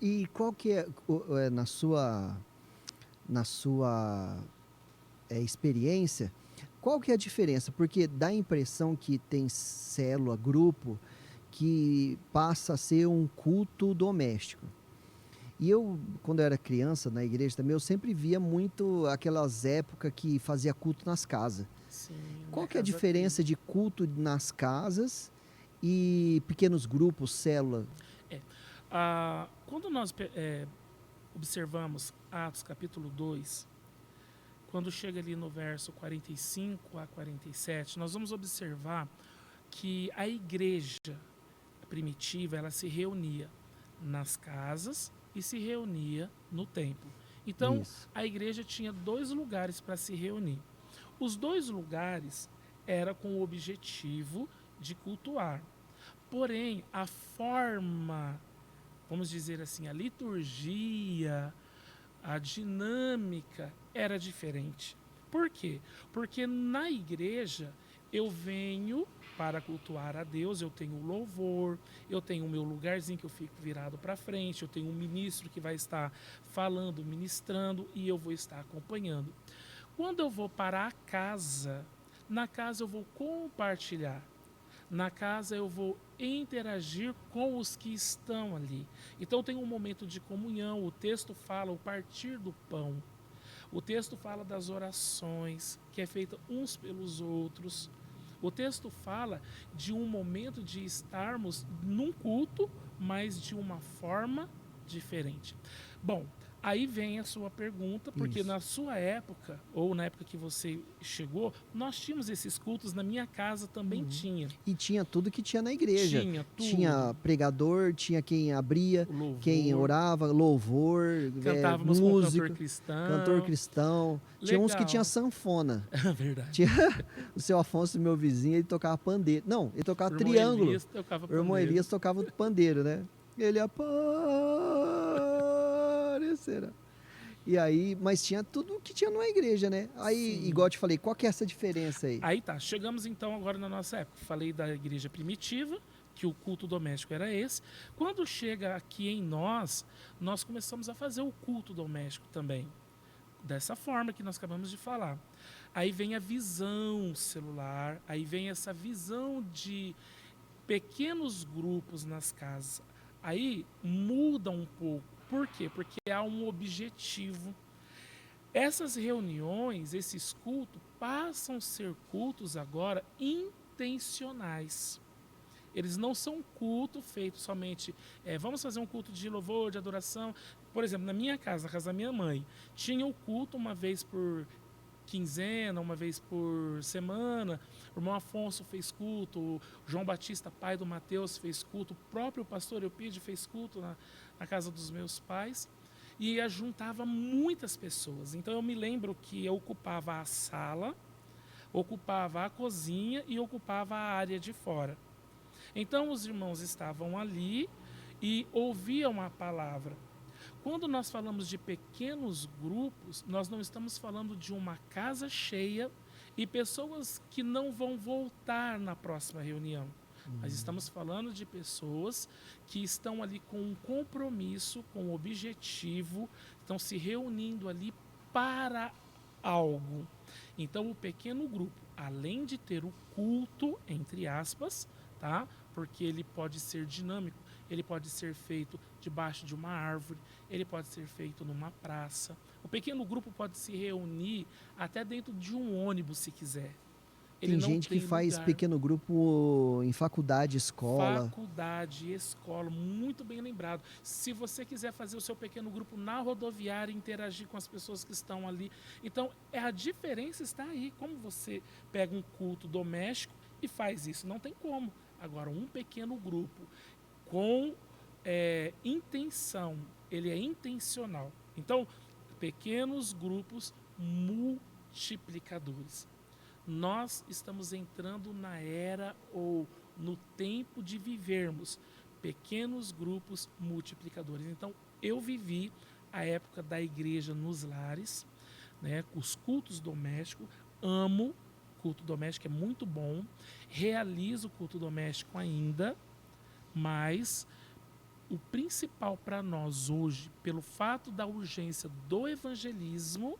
E qual que é, na sua experiência, qual que é a diferença? Porque dá a impressão que tem célula, grupo, que passa a ser um culto doméstico. E eu, quando eu era criança, na igreja também, eu sempre via muito aquelas épocas que fazia culto nas casas. Sim, minha Qual que é a casa diferença teve. de culto nas casas e pequenos grupos, célula? É. Quando nós observamos Atos capítulo 2, quando chega ali no verso 45 a 47, nós vamos observar que a igreja primitiva ela se reunia nas casas e se reunia no templo. Então, Isso. a igreja tinha dois lugares para se reunir. Os dois lugares era com o objetivo de cultuar. Porém, a forma, vamos dizer assim, a liturgia, a dinâmica era diferente. Por quê? Porque na igreja eu venho para cultuar a Deus, eu tenho louvor, eu tenho o meu lugarzinho que eu fico virado para frente, eu tenho um ministro que vai estar falando, ministrando e eu vou estar acompanhando. Quando eu vou para a casa, na casa eu vou compartilhar. Na casa eu vou interagir com os que estão ali. Então tem um momento de comunhão. O texto fala o partir do pão. O texto fala das orações que é feita uns pelos outros. O texto fala de um momento de estarmos num culto, mas de uma forma diferente. Bom, aí vem a sua pergunta, porque Isso. na sua época, ou na época que você chegou, nós tínhamos esses cultos, na minha casa também Uhum. tinha. E tinha tudo que tinha na igreja. Tinha tudo. Tinha pregador, tinha quem abria, O quem louvor, orava, louvor, cantávamos com o cantor músico, cantor cristão. cristão. Tinha uns que tinha Legal. sanfona. Verdade. Tinha o seu Afonso, meu vizinho, ele tocava pandeiro. Não, ele tocava O irmão triângulo. Elias tocava O irmão pandeiro. Elias tocava o pandeiro, né? Ele aparecerá. E aí, mas tinha tudo que tinha numa igreja, né? Aí, igual Sim. eu te falei, qual que é essa diferença aí? Aí tá, chegamos então agora na nossa época. Falei da igreja primitiva, que o culto doméstico era esse. Quando chega aqui em nós, nós começamos a fazer o culto doméstico também. Dessa forma que nós acabamos de falar. Aí vem a visão celular, aí vem essa visão de pequenos grupos nas casas. Aí muda um pouco. Por quê? Porque há um objetivo. Essas reuniões, esses cultos, passam a ser cultos agora intencionais. Eles não são culto feito somente, vamos fazer um culto de louvor, de adoração. Por exemplo, na minha casa, na casa da minha mãe, tinha o culto uma vez por quinzena, uma vez por semana. O irmão Afonso fez culto, o João Batista, pai do Mateus, fez culto, o próprio pastor Eupídio fez culto na casa dos meus pais e juntava muitas pessoas. Então eu me lembro que eu ocupava a sala, ocupava a cozinha e ocupava a área de fora. Então os irmãos estavam ali e ouviam a palavra. Quando nós falamos de pequenos grupos, nós não estamos falando de uma casa cheia e pessoas que não vão voltar na próxima reunião. Nós estamos falando de pessoas que estão ali com um compromisso, com um objetivo, estão se reunindo ali para algo. Então, o pequeno grupo, além de ter o culto, entre aspas, tá? Porque ele pode ser dinâmico, ele pode ser feito debaixo de uma árvore, ele pode ser feito numa praça. O pequeno grupo pode se reunir até dentro de um ônibus, se quiser. Ele Tem não gente que tem faz lugar. pequeno grupo em faculdade, escola. Faculdade, escola, muito bem lembrado. Se você quiser fazer o seu pequeno grupo na rodoviária, interagir com as pessoas que estão ali. Então, a diferença está aí. Como você pega um culto doméstico e faz isso? Não tem como. Agora, um pequeno grupo com intenção, ele é intencional. Então, pequenos grupos multiplicadores. Nós estamos entrando na era ou no tempo de vivermos pequenos grupos multiplicadores. Então, eu vivi a época da igreja nos lares, né, os cultos domésticos, amo culto doméstico, é muito bom, realizo o culto doméstico ainda, mas o principal para nós hoje, pelo fato da urgência do evangelismo,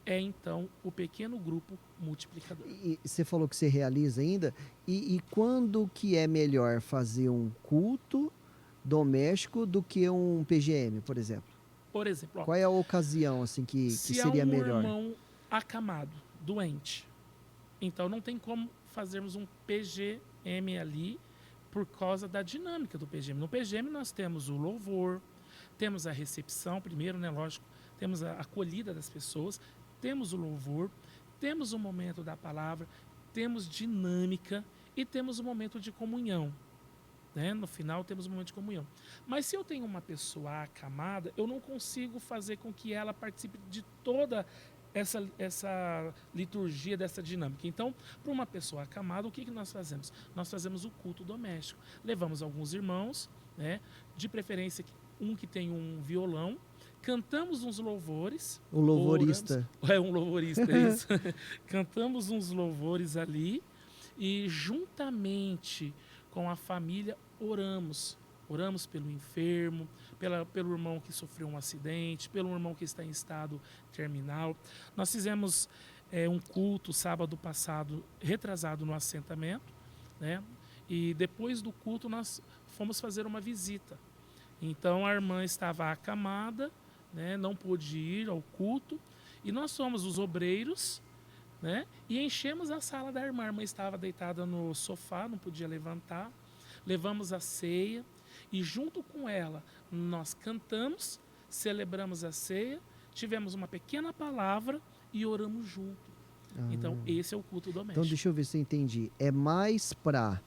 é então o pequeno grupo multiplicador. E você falou que você realiza ainda. E quando que é melhor fazer um culto doméstico do que um PGM, por exemplo? Por exemplo, ó, Qual é a ocasião assim que se há seria um melhor? irmão acamado, doente, então não tem como fazermos um PGM ali por causa da dinâmica do PGM. No PGM nós temos o louvor, temos a recepção primeiro, né, lógico, temos a acolhida das pessoas, temos o louvor, temos o momento da palavra, temos dinâmica e temos o momento de comunhão. Né? No final temos um momento de comunhão. Mas se eu tenho uma pessoa acamada, eu não consigo fazer com que ela participe de toda essa liturgia, dessa dinâmica. Então, para uma pessoa acamada, o que nós fazemos? Nós fazemos o culto doméstico. Levamos alguns irmãos, né? De preferência um que tem um violão, cantamos uns louvores. O louvorista. Um louvorista, é isso. Cantamos uns louvores ali e juntamente com a família oramos. Oramos pelo enfermo, pelo irmão que sofreu um acidente, pelo irmão que está em estado terminal. Nós fizemos um culto sábado passado, retrasado no assentamento, né? E depois do culto nós fomos fazer uma visita. Então a irmã estava acamada, né? Não pôde ir ao culto, e nós fomos os obreiros, né? E enchemos a sala da irmã. A irmã estava deitada no sofá, não podia levantar. Levamos a ceia e junto com ela nós cantamos, celebramos a ceia, tivemos uma pequena palavra e oramos junto. Então esse é o culto doméstico. Então deixa eu ver se eu entendi. É mais para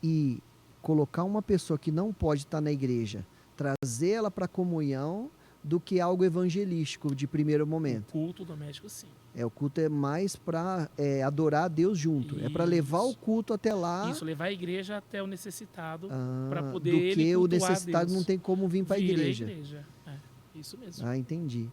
ir colocar uma pessoa que não pode estar na igreja, trazer ela para a comunhão, do que algo evangelístico de primeiro momento. O culto doméstico, sim. O culto é mais para adorar a Deus junto. É para levar o culto até lá. Isso, levar a igreja até o necessitado, para poder do ele que o cultuar necessitado Deus. não tem como vir para a igreja. É, isso mesmo. Ah, entendi.